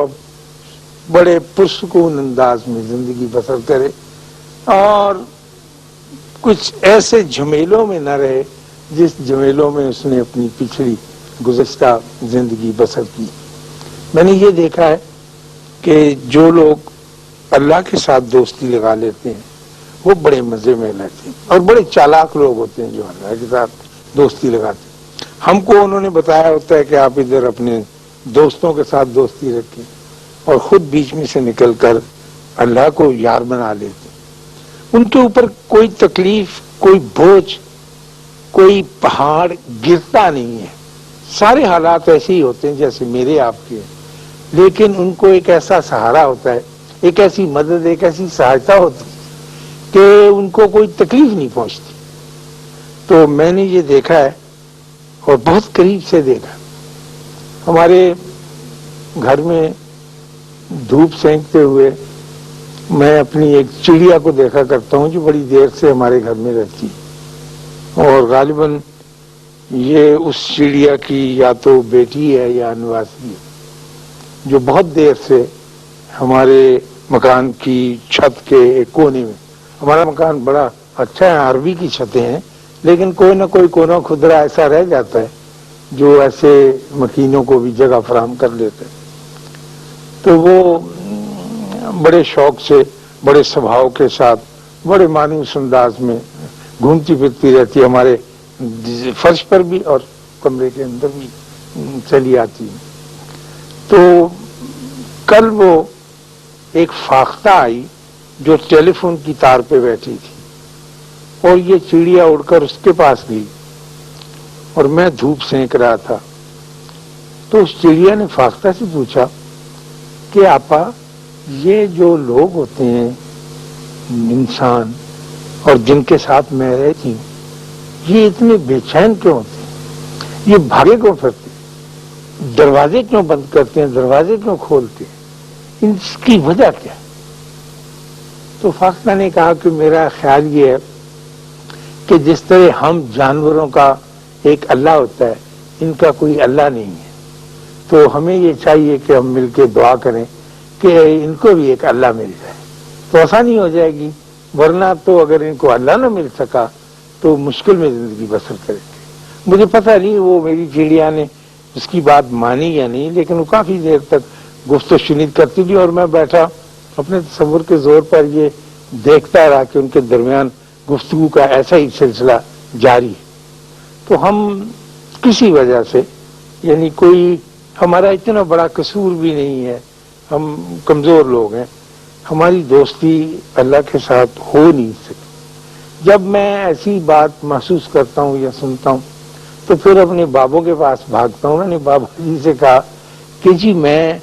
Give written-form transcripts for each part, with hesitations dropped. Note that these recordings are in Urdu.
اب بڑے پرسکون انداز میں زندگی بسر کرے اور کچھ ایسے جھمیلوں میں نہ رہے جس جھمیلوں میں اس نے اپنی پچھلی گزشتہ زندگی بسر کی۔ میں نے یہ دیکھا ہے کہ جو لوگ اللہ کے ساتھ دوستی لگا لیتے ہیں وہ بڑے مزے میں رہتے ہیں، اور بڑے چالاک لوگ ہوتے ہیں جو اللہ کے ساتھ دوستی لگاتے ہیں۔ ہم کو انہوں نے بتایا ہوتا ہے کہ آپ ادھر اپنے دوستوں کے ساتھ دوستی رکھیں، اور خود بیچ میں سے نکل کر اللہ کو یار بنا لیتے ہیں۔ ان کے اوپر کوئی تکلیف، کوئی بوجھ، کوئی پہاڑ گرتا نہیں ہے۔ سارے حالات ایسے ہی ہوتے ہیں جیسے میرے آپ کے، لیکن ان کو ایک ایسا سہارا ہوتا ہے، ایک ایسی مدد، ایک ایسی سہایتا ہوتی ہے کہ ان کو کوئی تکلیف نہیں پہنچتی۔ تو میں نے یہ دیکھا ہے اور بہت قریب سے دیکھا۔ ہمارے گھر میں دھوپ سینکتے ہوئے میں اپنی ایک چڑیا کو دیکھا کرتا ہوں جو بڑی دیر سے ہمارے گھر میں رہتی ہے، اور غالباً یہ اس چڑیا کی یا تو بیٹی ہے یا نواسی ہے، جو بہت دیر سے ہمارے مکان کی چھت کے ایک کونے میں، ہمارا مکان بڑا اچھا ہے، عربی کی چھتیں ہیں، لیکن کوئی نہ کوئی کونا خدرا ایسا رہ جاتا ہے جو ایسے مکینوں کو بھی جگہ فراہم کر لیتا ہے۔ تو وہ بڑے شوق سے، بڑے سبھاؤ کے ساتھ، بڑے مانوس انداز میں گھومتی پھرتی رہتی ہے، ہمارے فرش پر بھی اور کمرے کے اندر بھی چلی آتی ہے۔ تو کل وہ ایک فاختہ آئی جو ٹیلی فون کی تار پہ بیٹھی تھی، اور یہ چڑیا اڑ کر اس کے پاس گئی، اور میں دھوپ سینک رہا تھا۔ تو اس چڑیا نے فاختہ سے پوچھا کہ آپا، یہ جو لوگ ہوتے ہیں انسان اور جن کے ساتھ میں رہتی ہوں، یہ اتنے بے چین کیوں ہوتے ہیں؟ یہ بھاگے کیوں پھرتے ہیں؟ دروازے کیوں بند کرتے ہیں؟ دروازے کیوں کھولتے ہیں؟ اس کی وجہ کیا ہے؟ تو فاختہ نے کہا کہ میرا خیال یہ ہے کہ جس طرح ہم جانوروں کا ایک اللہ ہوتا ہے، ان کا کوئی اللہ نہیں ہے، تو ہمیں یہ چاہیے کہ ہم مل کے دعا کریں کہ ان کو بھی ایک اللہ مل جائے تو آسانی ہو جائے گی، ورنہ تو اگر ان کو اللہ نہ مل سکا تو مشکل میں زندگی بسر کریں گے۔ مجھے پتہ نہیں وہ میری چڑیا نے اس کی بات مانی یا نہیں، لیکن وہ کافی دیر تک گفت و شنید کرتی تھی، اور میں بیٹھا اپنے تصور کے زور پر یہ دیکھتا رہا کہ ان کے درمیان گفتگو کا ایسا ہی سلسلہ جاری ہے۔ تو ہم کسی وجہ سے، یعنی کوئی ہمارا اتنا بڑا قصور بھی نہیں ہے، ہم کمزور لوگ ہیں، ہماری دوستی اللہ کے ساتھ ہو نہیں سکی۔ جب میں ایسی بات محسوس کرتا ہوں یا سنتا ہوں تو پھر اپنے بابوں کے پاس بھاگتا ہوں۔ میں نے بابا جی سے کہا کہ جی میں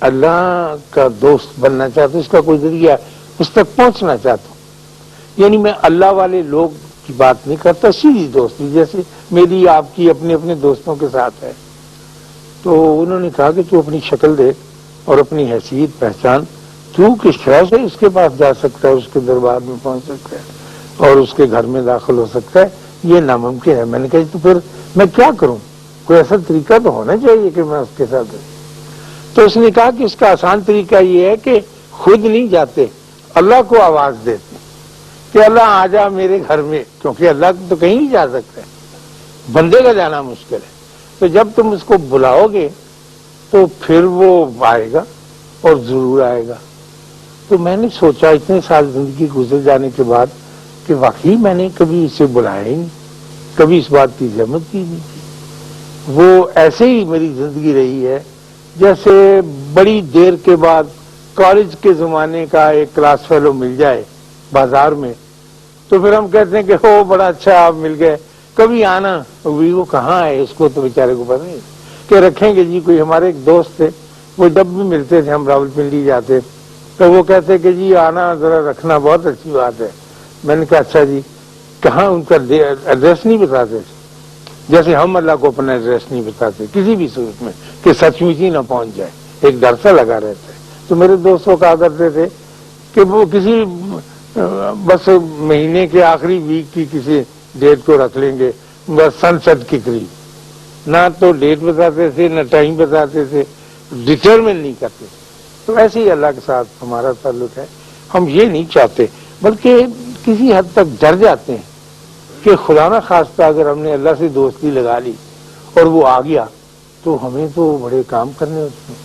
اللہ کا دوست بننا چاہتا ہوں، اس کا کوئی ذریعہ، اس تک پہنچنا چاہتا ہوں۔ یعنی میں اللہ والے لوگ کی بات نہیں کرتا، سیدھی دوستی جیسے میری آپ کی اپنے اپنے دوستوں کے ساتھ ہے۔ تو انہوں نے کہا کہ تو اپنی شکل دیکھ اور اپنی حیثیت پہچان، تو کس طرح سے اس کے پاس جا سکتا ہے، اس کے دربار میں پہنچ سکتا ہے اور اس کے گھر میں داخل ہو سکتا ہے، یہ ناممکن ہے۔ میں نے کہا تو پھر میں کیا کروں؟ کوئی ایسا طریقہ تو ہونا چاہیے کہ میں اس کے ساتھ رہوں۔ تو اس نے کہا کہ اس کا آسان طریقہ یہ ہے کہ خود نہیں جاتے، اللہ کو آواز دیتے کہ اللہ آ جا میرے گھر میں، کیونکہ اللہ تو کہیں نہیں جا سکتا ہے، بندے کا جانا مشکل ہے۔ تو جب تم اس کو بلاؤ گے تو پھر وہ آئے گا، اور ضرور آئے گا۔ تو میں نے سوچا اتنے سال زندگی گزر جانے کے بعد کہ واقعی میں نے کبھی اسے بلایا ہی نہیں، کبھی اس بات کی زحمت کی نہیں تھی۔ وہ ایسے ہی میری زندگی رہی ہے جیسے بڑی دیر کے بعد کالج کے زمانے کا ایک کلاس فیلو مل جائے بازار میں، تو پھر ہم کہتے ہیں کہ ہو بڑا اچھا آپ مل گئے، کبھی آنا۔ وہ کہاں ہے، اس کو تو بیچارے کو پتہ نہیں کہ رکھیں گے جی۔ کوئی ہمارے ایک دوست تھے، وہ جب بھی ملتے تھے ہم راولپنڈی جاتے تو وہ کہتے کہ جی آنا ذرا رکھنا، بہت اچھی بات ہے۔ میں نے کہا اچھا جی، کہاں ان کا ایڈریس نہیں بتاتے تھے، جیسے ہم اللہ کو اپنا ایڈریس نہیں بتاتے کسی بھی صورت میں کہ سچ مچ ہی نہ پہنچ جائے، ایک ڈر سا لگا رہتا ہے۔ تو میرے دوستوں کہا کرتے تھے کہ وہ کسی بس مہینے کے آخری ویک کی کسی ڈیٹ کو رکھ لیں گے، بس سن سیٹ کے قریب، نہ تو ڈیٹ بتاتے تھے نہ ٹائم بتاتے تھے، ڈٹرمن نہیں کرتے. تو ایسے ہی اللہ کے ساتھ ہمارا تعلق ہے. ہم یہ نہیں چاہتے بلکہ کسی حد تک ڈر جاتے ہیں کہ خدا نہ خواستہ اگر ہم نے اللہ سے دوستی لگا لی اور وہ آ گیا تو ہمیں تو بڑے کام کرنے ہوتے ہیں.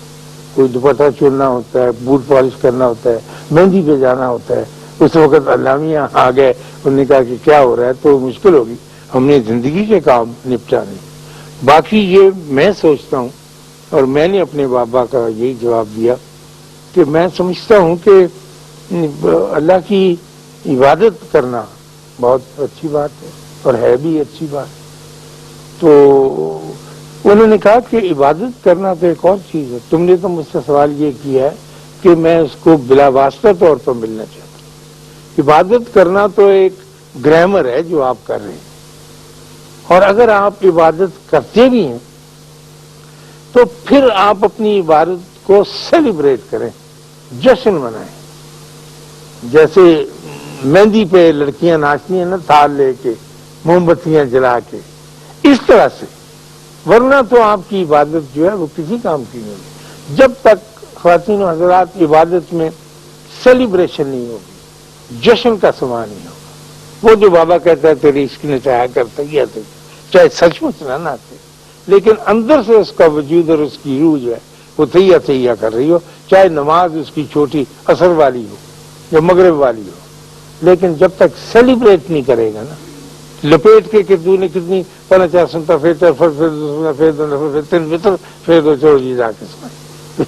کوئی دوپٹہ چننا ہوتا ہے, بوٹ پالش کرنا ہوتا ہے, مہندی پہ جانا ہوتا ہے. اس وقت علامہ آ گئے, انہوں نے کہا کہ کیا ہو رہا ہے, تو مشکل ہوگی. ہم نے زندگی کے کام نپٹانے. باقی یہ میں سوچتا ہوں اور میں نے اپنے بابا کا یہی جواب دیا کہ میں سمجھتا ہوں کہ اللہ کی عبادت کرنا بہت اچھی بات ہے اور ہے بھی اچھی بات. تو انہوں نے کہا کہ عبادت کرنا تو ایک اور چیز ہے. تم نے تو مجھ سے سوال یہ کیا ہے کہ میں اس کو بلا واسطہ طور پر ملنا چاہتا ہوں. عبادت کرنا تو ایک گرامر ہے جو آپ کر رہے ہیں, اور اگر آپ عبادت کرتے بھی ہیں تو پھر آپ اپنی عبادت کو سیلیبریٹ کریں, جشن منائیں. جیسے مہندی پہ لڑکیاں ناچتی ہیں نا, تھال لے کے, موم بتیاں جلا کے, اس طرح سے. ورنہ تو آپ کی عبادت جو ہے وہ کسی کام کی نہیں ہوگی جب تک خواتین و حضرات عبادت میں سیلیبریشن نہیں ہوگی, جشن کا سما نہیں ہوگا. وہ جو بابا کہتا ہے تیری عشق نے چاہا کرتا کیا تھا, چاہے سچ مچ نہ ناچے لیکن اندر سے اس کا وجود اور اس کی روح جو ہے وہ تھیا تھیا کر رہی ہو, چاہے نماز اس کی چھوٹی اثر والی ہو یا مغرب والی ہو. لیکن جب تک سیلیبریٹ نہیں کرے گا نا, لپیٹ کے کہ تو نے کتنی پنا چار سنتا پھر دو چھوڑ جی جا کے سنائے,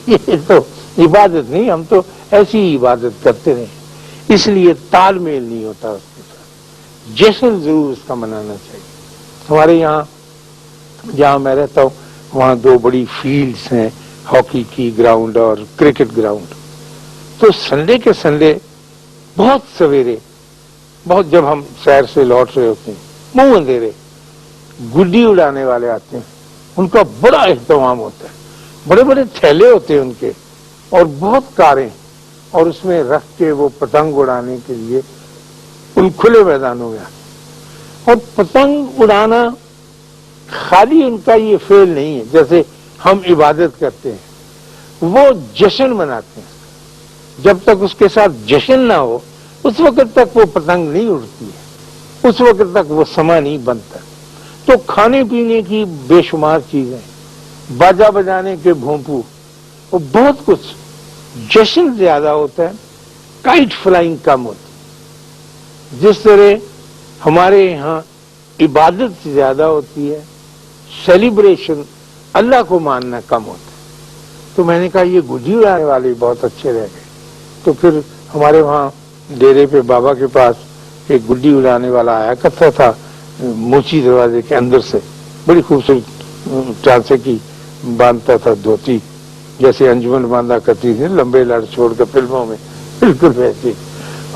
یہ تو عبادت نہیں. ہم تو ایسی ہی عبادت کرتے رہے, اس لیے تال میل نہیں ہوتا اس کے ساتھ. جشن ضرور اس کا منانا چاہیے. ہمارے یہاں جہاں میں رہتا ہوں وہاں دو بڑی فیلڈز ہیں, ہاکی کی گراؤنڈ اور کرکٹ گراؤنڈ. تو سنڈے کے سنڈے بہت سویرے, بہت جب ہم سیر سے لوٹ رہے ہوتے ہیں, منہ اندھیرے گڈی اڑانے والے آتے ہیں. ان کا بڑا اہتمام ہوتا ہے, بڑے بڑے تھیلے ہوتے ہیں ان کے, اور بہت کاریں, اور اس میں رکھ کے وہ پتنگ اڑانے کے لیے ان کھلے میدانوں میں آتے. اور پتنگ اڑانا خالی ان کا یہ فعل نہیں ہے جیسے ہم عبادت کرتے ہیں, وہ جشن مناتے ہیں. جب تک اس کے ساتھ جشن نہ ہو اس وقت تک وہ پتنگ نہیں اڑتی ہے, اس وقت تک وہ سما نہیں بنتا. تو کھانے پینے کی بے شمار چیزیں, باجا بجانے کے بھونپو, وہ بہت کچھ. جشن زیادہ ہوتا ہے, کائٹ فلائنگ کم ہوتی ہے. جس طرح ہمارے یہاں عبادت زیادہ ہوتی ہے, سیلیبریشن اللہ کو ماننا کم ہوتا ہے. تو میں نے کہا یہ گڈی اڑانے والے بہت اچھے رہ گئے. تو پھر ہمارے وہاں ڈیرے پہ بابا کے پاس ایک گڈی اڑانے والا آیا کرتا تھا, موچی دروازے کے اندر سے, بڑی خوبصورت چانسے کی باندھتا تھا دھوتی, جیسے انجمن باندھا کرتی تھی لمبے لڑ چھوڑ کر فلموں میں, بالکل ویسے.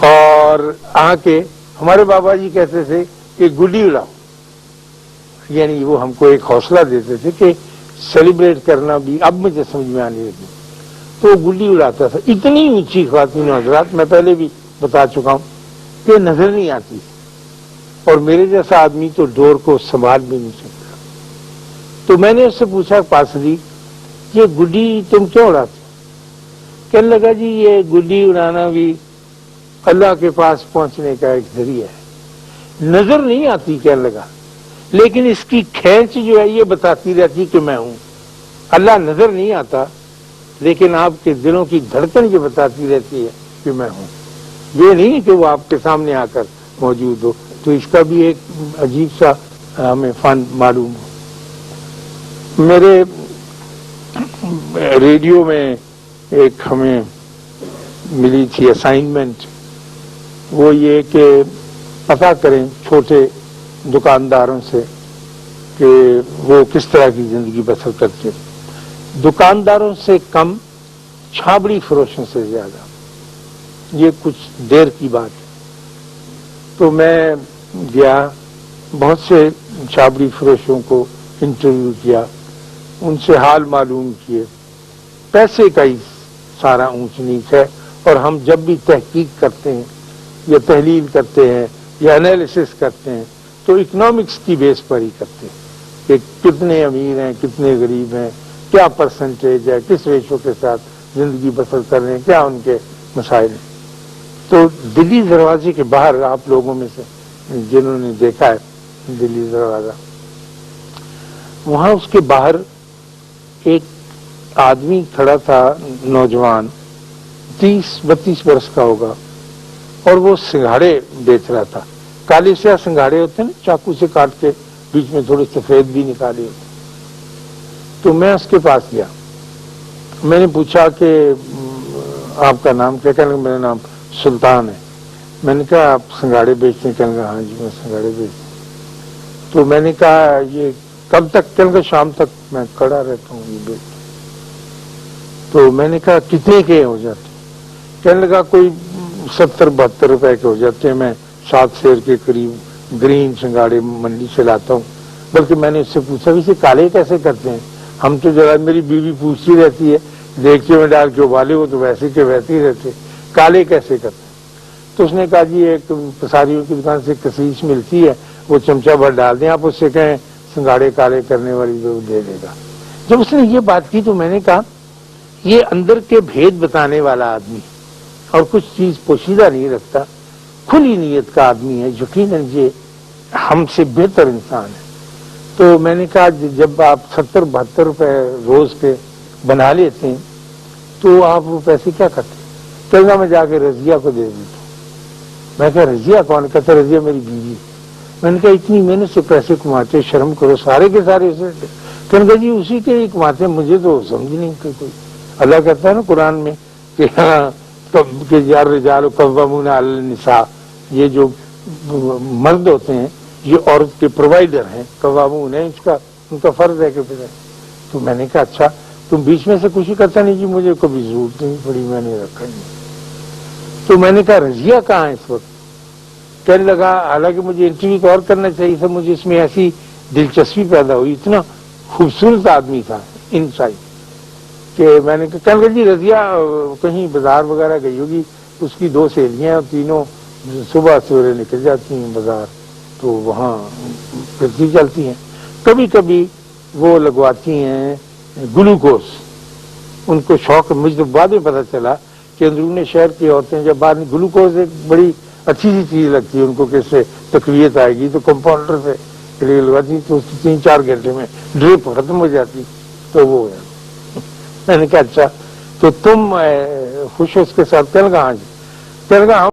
اور آ کے ہمارے بابا جی کہتے تھے کہ گڈی اڑاؤ, یعنی وہ ہم کو ایک حوصلہ دیتے تھے کہ سیلیبریٹ کرنا بھی اب مجھے سمجھ میں آنے لگی. تو گڈی اڑاتا تھا. اتنی اونچی خواتین حضرات, میں پہلے بھی بتا چکا ہوں کہ نظر نہیں آتی, اور میرے جیسا آدمی تو ڈور کو سنبھال بھی نہیں سکتا. تو میں نے اس سے پوچھا پاسری یہ گڈی تم کیوں اڑاتے؟ کہنے لگا جی یہ گڈی اڑانا بھی اللہ کے پاس پہنچنے کا ایک ذریعہ ہے. نظر نہیں آتی کہنے لگا, لیکن اس کی کھینچ جو ہے یہ بتاتی رہتی کہ میں ہوں. اللہ نظر نہیں آتا لیکن آپ کے دلوں کی دھڑکن یہ بتاتی رہتی ہے کہ میں ہوں. یہ نہیں کہ وہ آپ کے سامنے آ کر موجود ہو. تو اس کا بھی ایک عجیب سا ہمیں فن معلوم ہو. میرے ریڈیو میں ایک ہمیں ملی تھی اسائنمنٹ, وہ یہ کہ پتہ کریں چھوٹے دکانداروں سے کہ وہ کس طرح کی زندگی بسر کرتے. دکانداروں سے کم, چھابڑی فروشوں سے زیادہ. یہ کچھ دیر کی بات ہے. تو میں گیا, بہت سے چھابڑی فروشوں کو انٹرویو کیا, ان سے حال معلوم کیے. پیسے کا ہی سارا اونچ نیچ ہے, اور ہم جب بھی تحقیق کرتے ہیں یا تحلیل کرتے ہیں یا انالیسس کرتے ہیں تو اکنامکس کی بیس پر ہی کرتے ہیں کہ کتنے امیر ہیں, کتنے غریب ہیں, کیا پرسنٹیج ہے، کس ریشو کے ساتھ زندگی بسر کر رہے ہیں، کیا ان کے مسائل ہیں۔ تو دلی دروازے کے باہر آپ لوگوں میں سے جنہوں نے دیکھا ہے دلی دروازہ، وہاں اس کے باہر ایک آدمی کھڑا تھا، نوجوان 30-32 برس کا ہوگا، اور وہ سنگھاڑے بیچ رہا تھا۔ کالے سیاہ سنگھاڑے ہوتے ہیں نا، چاقو سے کاٹ کے بیچ میں تھوڑے سفید بھی نکالے ہوتے۔ تو میں اس کے پاس گیا، میں نے پوچھا کہ آپ کا نام کیا؟ کہنے لگا میرا نام سلطان ہے۔ میں نے کہا آپ سنگھاڑے بیچتے ہیں؟ کہنے لگا ہاں جی میں سنگھاڑے بیچتا ہوں۔ تو میں نے کہا یہ کب تک؟ کہنے لگا شام تک میں کھڑا رہتا ہوں یہ بیچتا ہوں۔ تو میں نے کہا کتنے کے ہو جاتے؟ کہنے لگا کوئی 70-72 روپے کے ہو جاتے ہیں، میں 7 سیر کے قریب گرین سنگھاڑے منڈی سے لاتا ہوں۔ بلکہ میں نے اس سے پوچھا اسے کالے کیسے کرتے ہیں؟ ہم تو ذرا، میری بیوی پوچھتی رہتی ہے، دیگچے میں ڈال کے ابالے ہو تو ویسے کے ویسے ہی رہتے، کالے کیسے کرتے ہیں؟ تو اس نے کہا جی ایک پساریوں کی دکان سے کسیش ملتی ہے، وہ چمچہ بھر ڈال دیں، آپ اس سے کہیں سنگھاڑے کالے کرنے والی جو دے دے گا۔ جب اس نے یہ بات کی تو میں نے کہا یہ اندر کے بھید بتانے والا آدمی اور کچھ چیز پوشیدہ نہیں رکھتا، کھلی نیت کا آدمی ہے، یقیناً یہ ہم سے بہتر انسان ہے۔ تو میں نے کہا جب آپ 70-72 روپے روز کے بنا لیتے ہیں تو آپ وہ پیسے کیا کرتے ہیں؟ کہنا میں جا کے رضیہ کو دے دیتا ہوں۔ میں کہا رضیہ کون؟ کہتا رضیہ میری بیوی۔ میں نے کہا اتنی محنت سے پیسے کماتے، شرم کرو، سارے کے سارے اسے۔ کہنے لگا جی اسی کے ہی کماتے ہیں، مجھے تو سمجھ نہیں کہ کوئی۔ اللہ کہتا ہے نا قرآن میں کہ یار رجال قوامون علی النساء، یہ جو مرد ہوتے ہیں یہ عورت کے پرووائڈر ہیں، قوامون ہیں، ان کا فرض ہے کہ پھر۔ تو میں نے کہا اچھا تم بیچ میں سے کچھ ہی کرتا نہیں؟ جی مجھے کبھی ضرورت نہیں پڑی، میں نے رکھا نہیں۔ تو میں نے کہا رضیہ کہاں ہے اس وقت؟ کہنے لگا حالانکہ مجھے انٹرویو تو اور کرنا چاہیے تھا، مجھے اس میں ایسی دلچسپی پیدا ہوئی، اتنا خوبصورت آدمی تھا انسائٹ کہ میں نے کہا کہنے لگا جی رضیہ کہیں بازار وغیرہ گئی ہوگی، اس کی 2 سہیلیاں اور تینوں صبح سویرے نکل جاتی ہیں بازار، تو وہاں پھرتی چلتی ہیں، کبھی کبھی وہ لگواتی ہیں گلوکوز، ان کو شوق۔ مجھے تو بعد میں پتہ چلا کہ اندرون شہر کی عورتیں جب بعد میں گلوکوز ایک بڑی اچھی سی چیز لگتی ہے ان کو کہ اس سے تقویت آئے گی، تو کمپاؤنڈر سے لگواتی تو 3-4 گھنٹے میں ڈرپ ختم ہو جاتی، تو وہ ہے۔ میں نے کہا اچھا تو تم خوش ہو اس کے ساتھ؟ کہنے لگا ہاں جی۔ کہنے لگا